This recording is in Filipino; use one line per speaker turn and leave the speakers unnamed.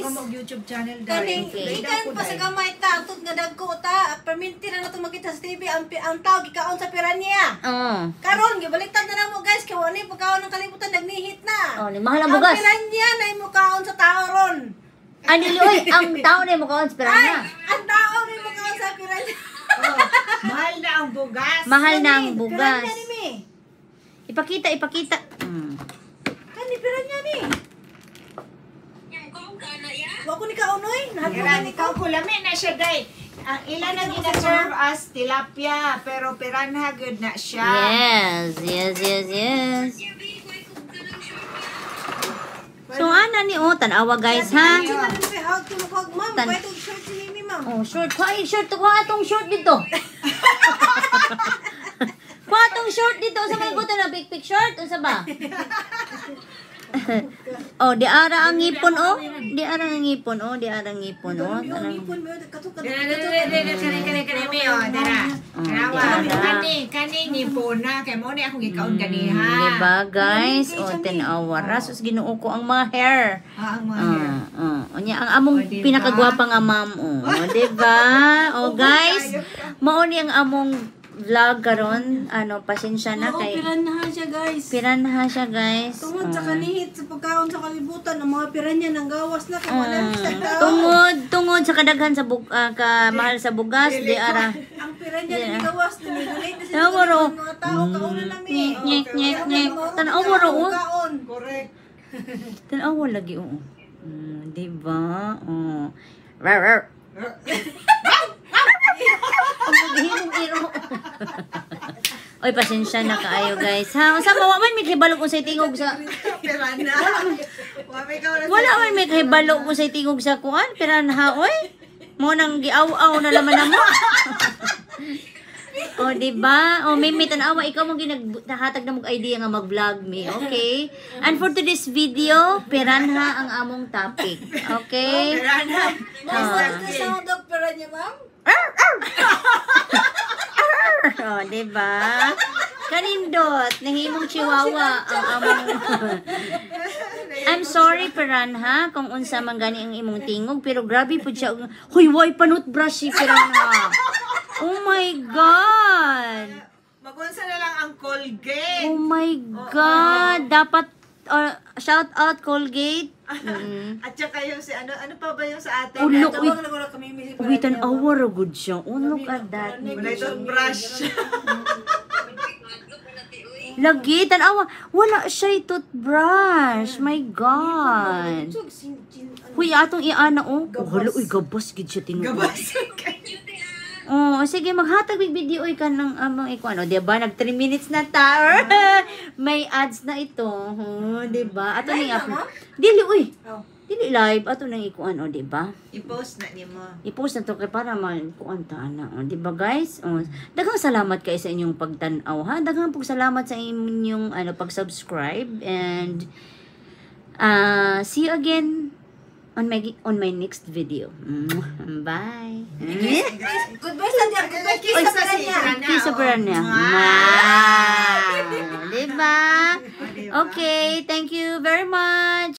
mo YouTube channel
Kaning ikan pa sa gamay ta utod nga dagko ta perminti na nato makita sa TV ang tao gikaon sa piranya. Karon gibaliktad na namo guys kay wala pagkaon ng kalibutan nagnihit na.
Ni mahal ang bugas.
Ang piranya na imo kaon sa tao ron.
Ani oy, ang tao na mo kaon sa piranya.
Ang tao na imo kaon sa piranya.
Mahal na ang bugas.
Mahal na ang bugas.
Piranya ni.
Ipakita.
Kani piranya ni. Wa ko ni kaunoy.
Nagran ikaw kulami na siya day. Ang ilan ang gina-serve as tilapia pero piranha good na siya.
Yes. So ana ni tanawa guys ha. Short. Short to atong short dito. Kuha short dito sa mga buto na big short unsa ba? Di ara ang ngipon Di ara ang ngipon
Kani ngipon na kay mo ni akong gikaon ganiha.
Diba guys? Tinawa rasos Ginoo ko ang mga hair.
Ang mga hair.
Ang among pinakagwapa nga ma'am diba? Guys, mao ni ang among vlog karon pasensya na kay
piranha siya guys. Tungod sa kanihit sa pagkaon sa kalibutan ang mga piranya nang gawas na
tungod sa kadaghan sa mahal sa bugas di ara
ang piranya ni gawas ni
Tawaro.
mga tao kauna nami.
Nyek. Tanawa ro.
Correct.
Tanawa lagi diba? Rar. Oy, pasensya na kaayo guys. Ha, unsa mawa man may kahibalo ko sa tingog sa
Pirana.
Wala man may kahibalo ko sa tingog sa kuan, piranha oy. Mo nang giaw-aw na laman na mo. Diba? May tanawa ikaw mo ginaghatag na mong idea nga mag-vlog me, okay? And for today's video, piranha ang among topic. Okay?
Pirana.
What's the sound of piranya, ma'am?
Diba? Kanindot, nahimong chihuahua ang among I'm sorry piranha kung unsa man gani ang imong tingog pero grabe pud siya. Huy, way panut brush si piranha. Oh my god.
Magunsa na lang ang Colgate.
Oh my god. Dapat shout out Colgate.
At saka yung si ano pa ba yung sa atin?
Look, wait an hour good siya. Look at that.
Wala itong brush.
Lagi, tanawa. Wala siya toothbrush. My God. Huy, atong iana hala, uy, gabas gid siya tingog.
Gabas.
Sige, maghatag big video ka ng diba? Nag 3 minutes na ta. May ads na ito. Diba? Ato ning Dili, uy. Dili live. Ato nang diba?
I-post na niyo mo.
I-post na to kay para kuan ta ana. Diba guys? Daghang salamat kay sa inyong pagtan-aw ha. Daghang salamat sa inyong pag-subscribe and see you again on my next video. Bye.
Goodbye Sandia. Goodbye kiss sa piranya.
Kiss sa piranya. Diba? Okay, thank you very much.